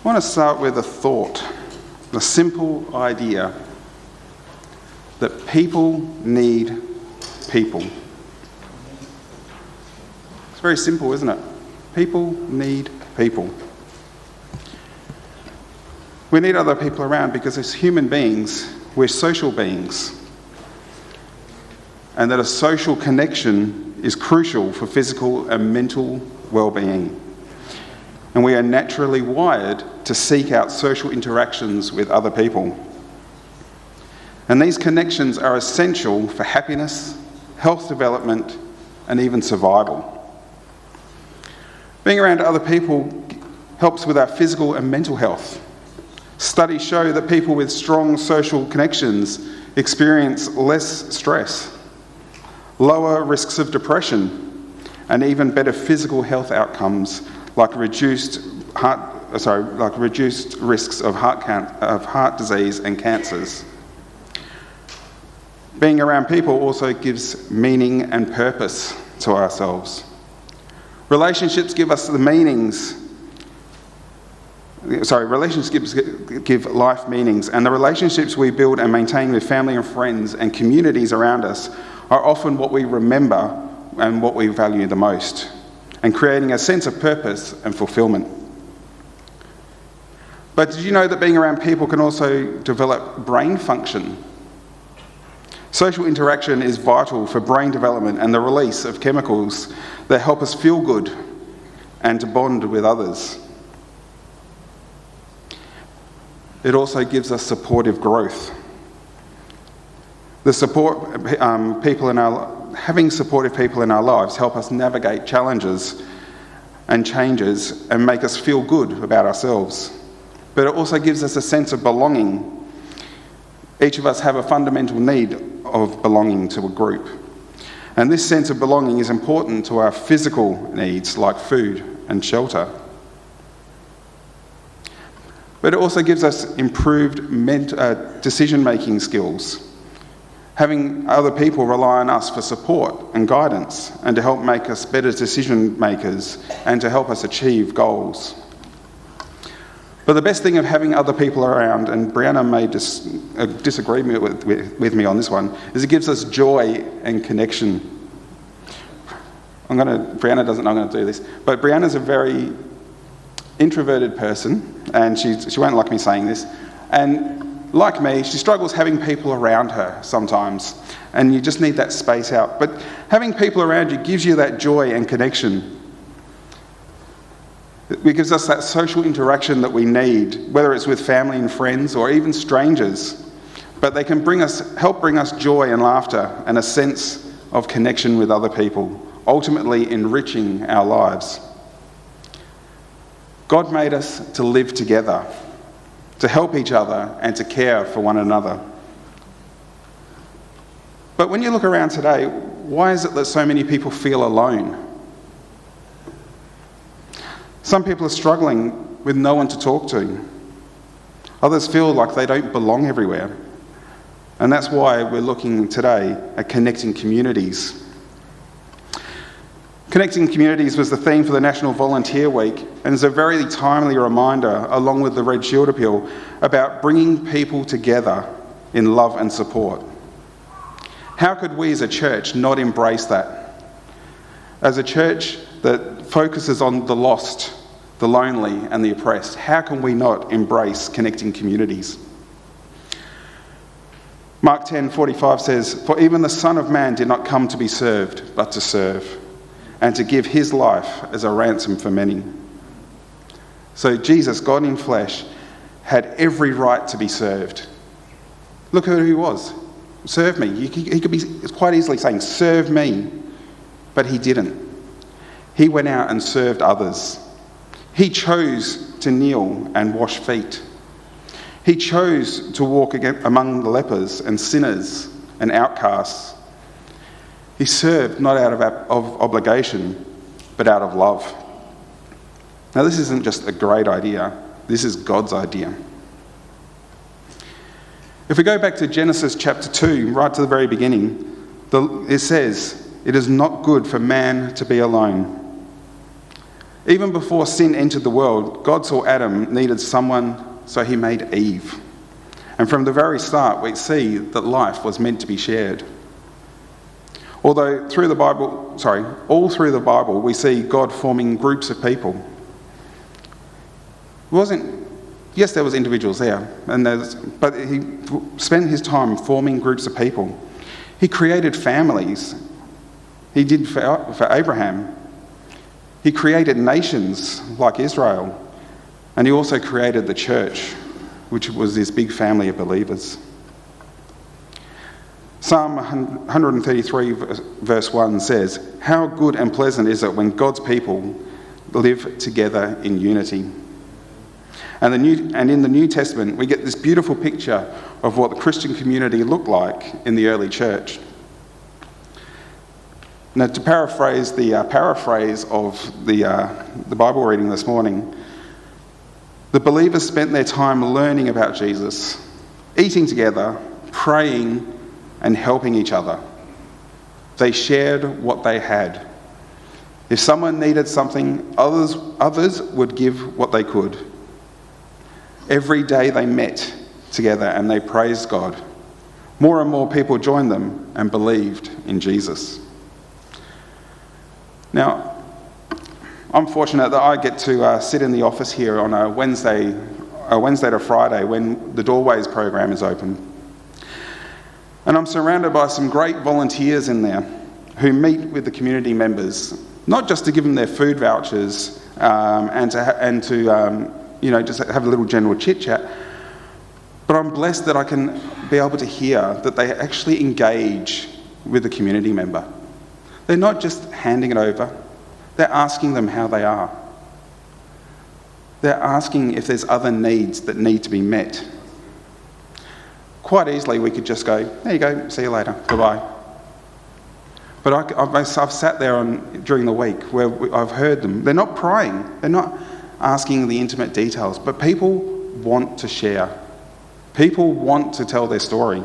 I want to start with a thought, a simple idea that people need people. It's very simple, isn't it? People need people. We need other people around because as human beings, we're social beings. And that a social connection is crucial for physical and mental well-being. And we are naturally wired to seek out social interactions with other people. And these connections are essential for happiness, health development, and even survival. Being around other people helps with our physical and mental health. Studies show that people with strong social connections experience less stress, lower risks of depression, and even better physical health outcomes like reduced risks of heart disease and cancers. Being around people also gives meaning and purpose to ourselves. Relationships give us the meanings. Relationships give life meanings, and the relationships we build and maintain with family and friends and communities around us are often what we remember and what we value the most, and creating a sense of purpose and fulfillment. But did you know that being around people can also develop brain function? Social interaction is vital for brain development and the release of chemicals that help us feel good and to bond with others. It also gives us supportive growth. Having supportive people in our lives help us navigate challenges and changes and make us feel good about ourselves. But it also gives us a sense of belonging. Each of us have a fundamental need of belonging to a group. And this sense of belonging is important to our physical needs like food and shelter. But it also gives us improved decision-making skills. Having other people rely on us for support and guidance and to help make us better decision makers and to help us achieve goals. But the best thing of having other people around, and Brianna may disagree with me on this one, is it gives us joy and connection. Brianna doesn't know I'm going to do this, but Brianna's a very introverted person, and she won't like me saying this, and like me, she struggles having people around her sometimes, and you just need that space out. But having people around you gives you that joy and connection. It gives us that social interaction that we need, whether it's with family and friends or even strangers. But they can help bring us joy and laughter and a sense of connection with other people, ultimately enriching our lives. God made us to live together, to help each other and to care for one another. But when you look around today, why is it that so many people feel alone? Some people are struggling with no one to talk to. Others feel like they don't belong everywhere. And that's why we're looking today at connecting communities. Connecting communities was the theme for the National Volunteer Week, and is a very timely reminder, along with the Red Shield Appeal, about bringing people together in love and support. How could we as a church not embrace that? As a church that focuses on the lost, the lonely and the oppressed, how can we not embrace connecting communities? Mark 10:45 says, "For even the Son of Man did not come to be served, but to serve, and to give his life as a ransom for many." So Jesus, God in flesh, had every right to be served. Look who he was. Serve me. He could be quite easily saying, serve me. But he didn't. He went out and served others. He chose to kneel and wash feet. He chose to walk among the lepers and sinners and outcasts. He served not out of obligation, but out of love. Now, this isn't just a great idea. This is God's idea. If we go back to Genesis chapter 2, right to the very beginning, it says, "It is not good for man to be alone." Even before sin entered the world, God saw Adam needed someone, so he made Eve. And from the very start, we see that life was meant to be shared. All through the Bible, we see God forming groups of people. Yes, there was individuals there, but he spent his time forming groups of people. He created families. He did for Abraham. He created nations like Israel. And he also created the church, which was this big family of believers. Psalm 133 verse 1 says, "How good and pleasant is it when God's people live together in unity." And in the New Testament, we get this beautiful picture of what the Christian community looked like in the early church. Now, to paraphrase the paraphrase of the Bible reading this morning, the believers spent their time learning about Jesus, eating together, praying, and helping each other. They shared what they had. If someone needed something, others would give what they could. Every day they met together and they praised God. More and more people joined them and believed in Jesus. Now, I'm fortunate that I get to sit in the office here on a Wednesday to Friday when the Doorways program is open. And I'm surrounded by some great volunteers in there who meet with the community members, not just to give them their food vouchers and to just have a little general chit-chat, but I'm blessed that I can be able to hear that they actually engage with the community member. They're not just handing it over, they're asking them how they are. They're asking if there's other needs that need to be met. Quite easily we could just go, there you go, see you later, goodbye. But I've sat there during the week where I've heard them. They're not prying, they're not asking the intimate details, but people want to share. People want to tell their story.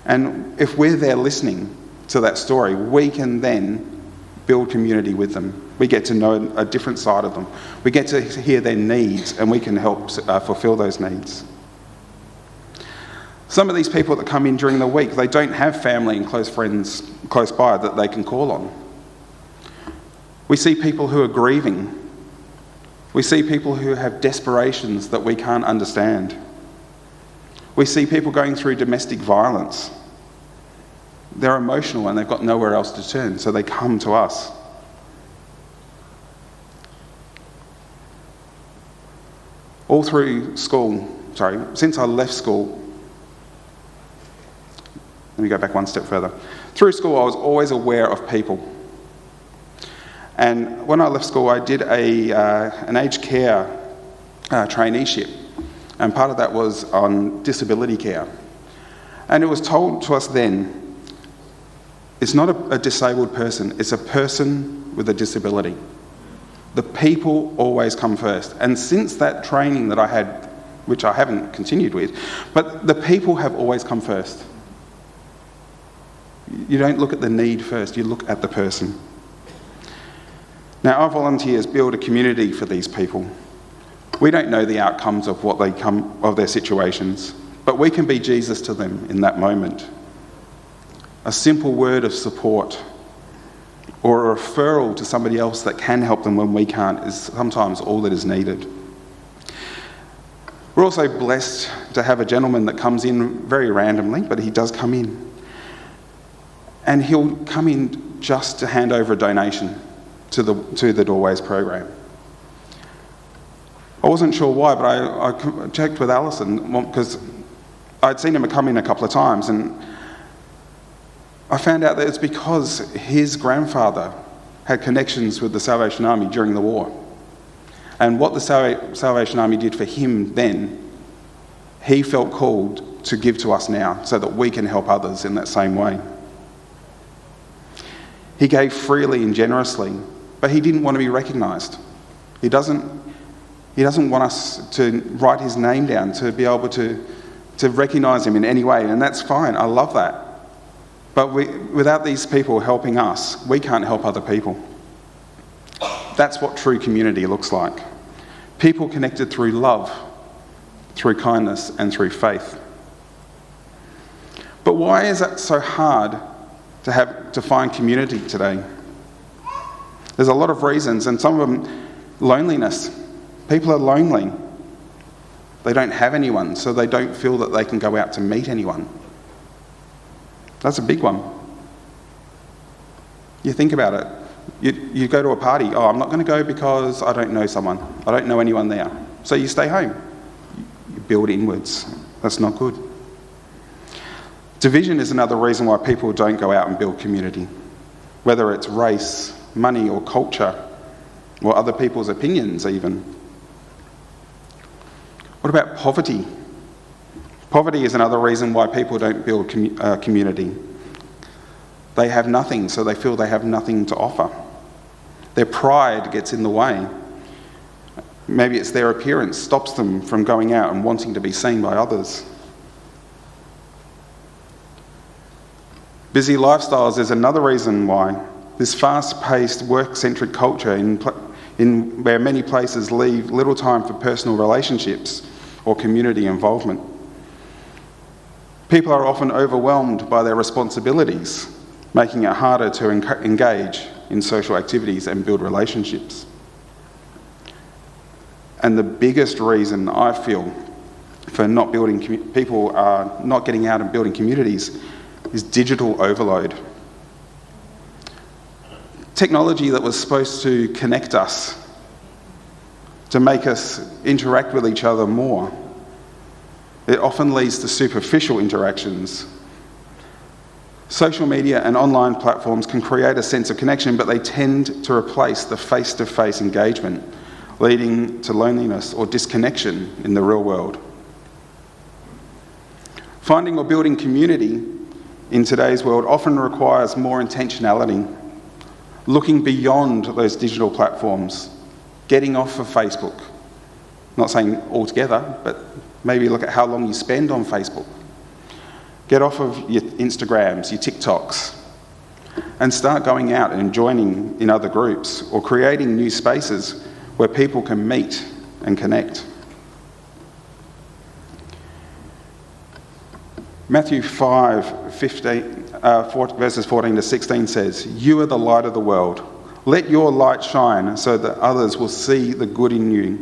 And if we're there listening to that story, we can then build community with them. We get to know a different side of them. We get to hear their needs, and we can help fulfill those needs. Some of these people that come in during the week, they don't have family and close friends close by that they can call on. We see people who are grieving. We see people who have desperations that we can't understand. We see people going through domestic violence. They're emotional and they've got nowhere else to turn, so they come to us. All through school, since I left school, let me go back one step further. Through school, I was always aware of people. And when I left school, I did an aged care traineeship. And part of that was on disability care. And it was told to us then, it's not a disabled person, it's a person with a disability. The people always come first. And since that training that I had, which I haven't continued with, but the people have always come first. You don't look at the need first, you look at the person. Now, our volunteers build a community for these people. We don't know the outcomes of of their situations, but we can be Jesus to them in that moment. A simple word of support or a referral to somebody else that can help them when we can't is sometimes all that is needed. We're also blessed to have a gentleman that comes in very randomly, but he does come in. And he'll come in just to hand over a donation to the Doorways program. I wasn't sure why, but I checked with Alison because I'd seen him come in a couple of times, and I found out that it's because his grandfather had connections with the Salvation Army during the war. And what the Salvation Army did for him then, he felt called to give to us now so that we can help others in that same way. He gave freely and generously, but he didn't want to be recognised. He doesn't want us to write his name down, to be able to recognise him in any way, and that's fine. I love that. But without these people helping us, we can't help other people. That's what true community looks like. People connected through love, through kindness, and through faith. But why is it so hard to find community today? There's a lot of reasons, and some of them, loneliness. People are lonely. They don't have anyone, so they don't feel that they can go out to meet anyone. That's a big one. You think about it. You go to a party. Oh, I'm not going to go because I don't know someone. I don't know anyone there. So you stay home. You build inwards. That's not good. Division is another reason why people don't go out and build community. Whether it's race, money or culture, or other people's opinions even. What about poverty? Poverty is another reason why people don't build community. They have nothing, so they feel they have nothing to offer. Their pride gets in the way. Maybe it's their appearance stops them from going out and wanting to be seen by others. Busy lifestyles is another reason why. This fast-paced, work-centric culture in where many places leave little time for personal relationships or community involvement. People are often overwhelmed by their responsibilities, making it harder to engage in social activities and build relationships. And the biggest reason I feel for not building people are not getting out and building communities is digital overload. Technology that was supposed to connect us, to make us interact with each other more, it often leads to superficial interactions. Social media and online platforms can create a sense of connection, but they tend to replace the face-to-face engagement, leading to loneliness or disconnection in the real world. Finding or building community in today's world often requires more intentionality, looking beyond those digital platforms, getting off of Facebook. Not saying altogether, but maybe look at how long you spend on Facebook. Get off of your Instagrams, your TikToks, and start going out and joining in other groups or creating new spaces where people can meet and connect. Matthew 5, verses 14 to 16 says, "You are the light of the world. Let your light shine so that others will see the good in you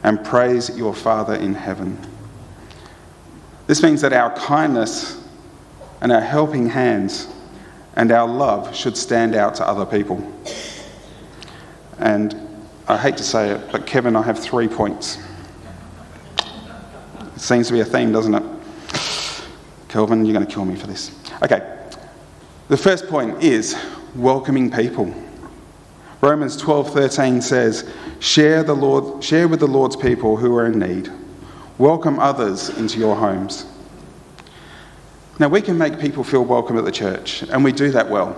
and praise your Father in heaven." This means that our kindness and our helping hands and our love should stand out to other people. And I hate to say it, but Kevin, I have 3 points. It seems to be a theme, doesn't it? Kelvin, you're going to kill me for this. Okay. The first point is welcoming people. Romans 12:13 says, share with the Lord's people who are in need. Welcome others into your homes. Now, we can make people feel welcome at the church, and we do that well.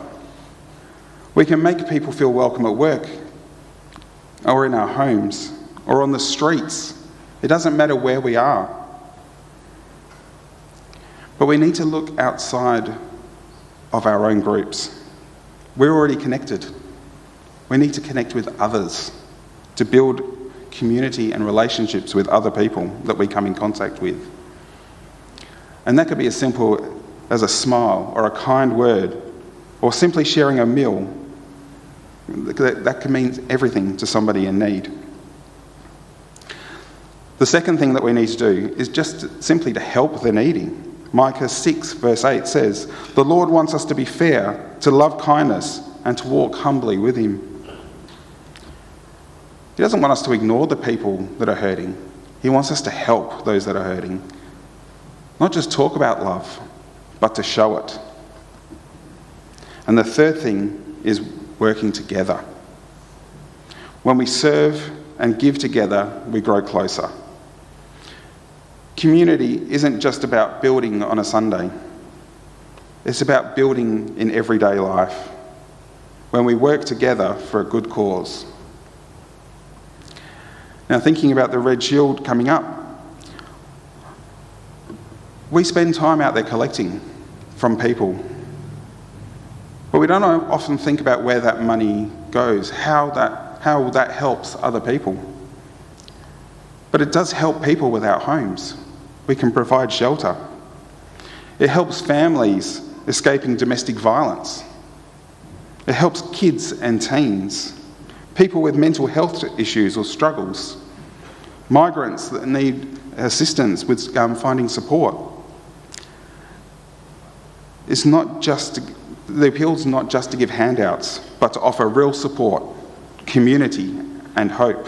We can make people feel welcome at work, or in our homes, or on the streets. It doesn't matter where we are. But we need to look outside of our own groups. We're already connected. We need to connect with others to build community and relationships with other people that we come in contact with. And that could be as simple as a smile or a kind word or simply sharing a meal. That can mean everything to somebody in need. The second thing that we need to do is just simply to help the needy. Micah 6 verse 8 says, "The Lord wants us to be fair, to love kindness, and to walk humbly with him." He doesn't want us to ignore the people that are hurting. He wants us to help those that are hurting. Not just talk about love, but to show it. And the third thing is working together. When we serve and give together, we grow closer. Community isn't just about building on a Sunday. It's about building in everyday life, when we work together for a good cause. Now, thinking about the Red Shield coming up, we spend time out there collecting from people. But we don't often think about where that money goes, how how that helps other people. But it does help people without homes. We can provide shelter. It helps families escaping domestic violence. It helps kids and teens, people with mental health issues or struggles, migrants that need assistance with finding support. The appeal is not just to give handouts, but to offer real support, community, and hope.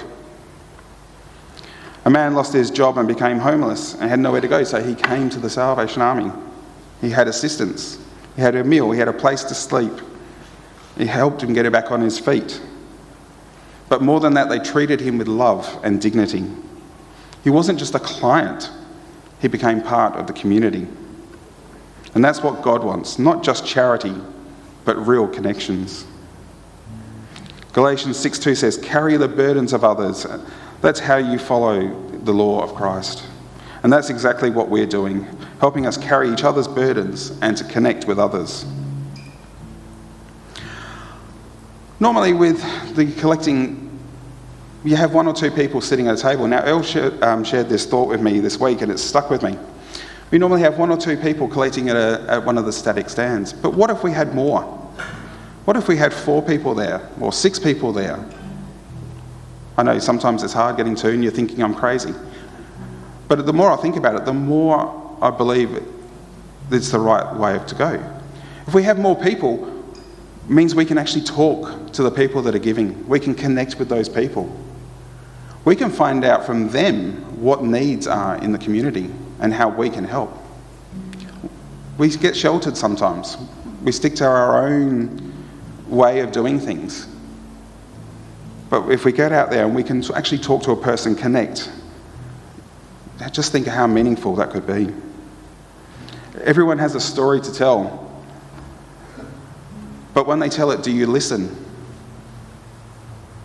A man lost his job and became homeless and had nowhere to go, so he came to the Salvation Army. He had assistance, he had a meal, he had a place to sleep. It helped him get back on his feet. But more than that, they treated him with love and dignity. He wasn't just a client, he became part of the community. And that's what God wants, not just charity, but real connections. Galatians 6:2 says, carry the burdens of others. That's how you follow the law of Christ. And that's exactly what we're doing, helping us carry each other's burdens and to connect with others. Normally with the collecting, you have one or two people sitting at a table. Now, Elle shared this thought with me this week and it's stuck with me. We normally have one or two people collecting at one of the static stands. But what if we had more? What if we had 4 people there or 6 people there? I know sometimes it's hard getting 2 and you're thinking I'm crazy. But the more I think about it, the more I believe it's the right way to go. If we have more people, it means we can actually talk to the people that are giving. We can connect with those people. We can find out from them what needs are in the community and how we can help. We get sheltered sometimes. We stick to our own way of doing things. But if we get out there and we can actually talk to a person, connect, just think of how meaningful that could be. Everyone has a story to tell. But when they tell it, do you listen?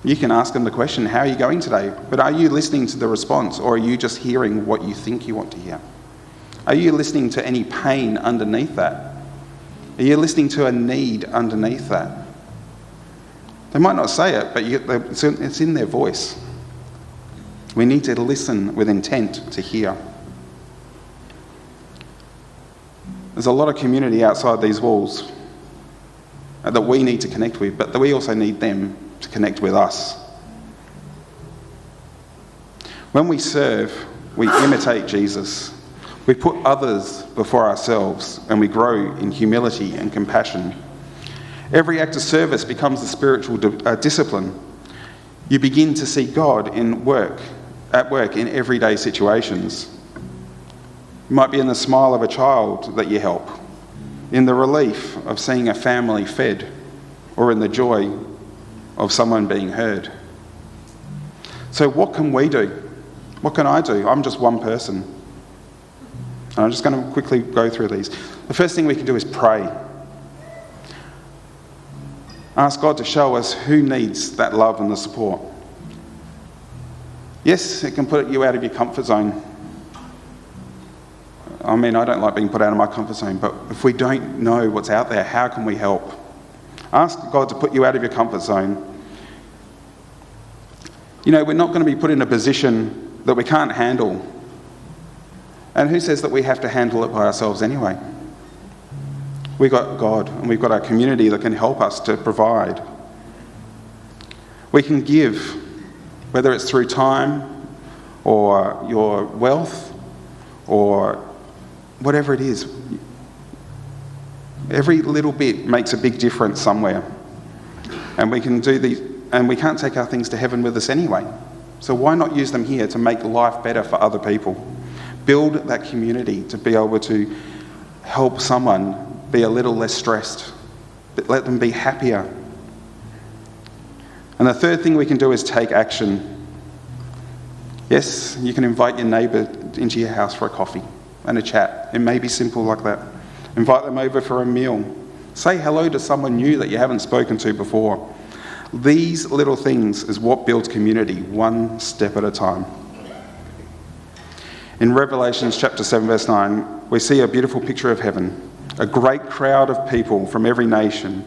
You can ask them the question, how are you going today? But are you listening to the response, or are you just hearing what you think you want to hear? Are you listening to any pain underneath that? Are you listening to a need underneath that? They might not say it, but it's in their voice. We need to listen with intent to hear. There's a lot of community outside these walls that we need to connect with, but that we also need them to connect with us. When we serve, we imitate Jesus. We put others before ourselves, and we grow in humility and compassion. Every act of service becomes a spiritual discipline. You begin to see God at work in everyday situations. It might be in the smile of a child that you help, in the relief of seeing a family fed, or in the joy of someone being heard. So what can we do? What can I do? I'm just one person. And I'm just going to quickly go through these. The first thing we can do is pray. Ask God to show us who needs that love and the support. Yes, it can put you out of your comfort zone. I mean, I don't like being put out of my comfort zone, but if we don't know what's out there, how can we help? Ask God to put you out of your comfort zone. You know, we're not going to be put in a position that we can't handle. And who says that we have to handle it by ourselves anyway? We've got God, and we've got our community that can help us to provide. We can give, whether it's through time or your wealth or whatever it is. Every little bit makes a big difference somewhere. And we can do these, and we can't take our things to heaven with us anyway. So why not use them here to make life better for other people? Build that community to be able to help someone be a little less stressed. Let them be happier. And the third thing we can do is take action. Yes, you can invite your neighbour into your house for a coffee and a chat. It may be simple like that. Invite them over for a meal. Say hello to someone new that you haven't spoken to before. These little things is what builds community, one step at a time. In Revelation chapter 7, verse 9, we see a beautiful picture of heaven. A great crowd of people from every nation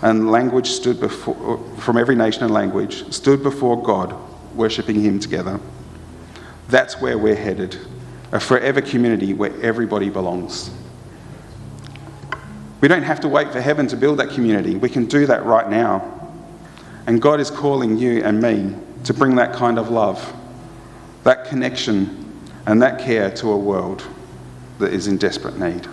and language from every nation and language stood before God, worshipping him together. That's where we're headed, a forever community where everybody belongs. We don't have to wait for heaven to build that community. We can do that right now. And God is calling you and me to bring that kind of love, that connection, and that care to a world that is in desperate need.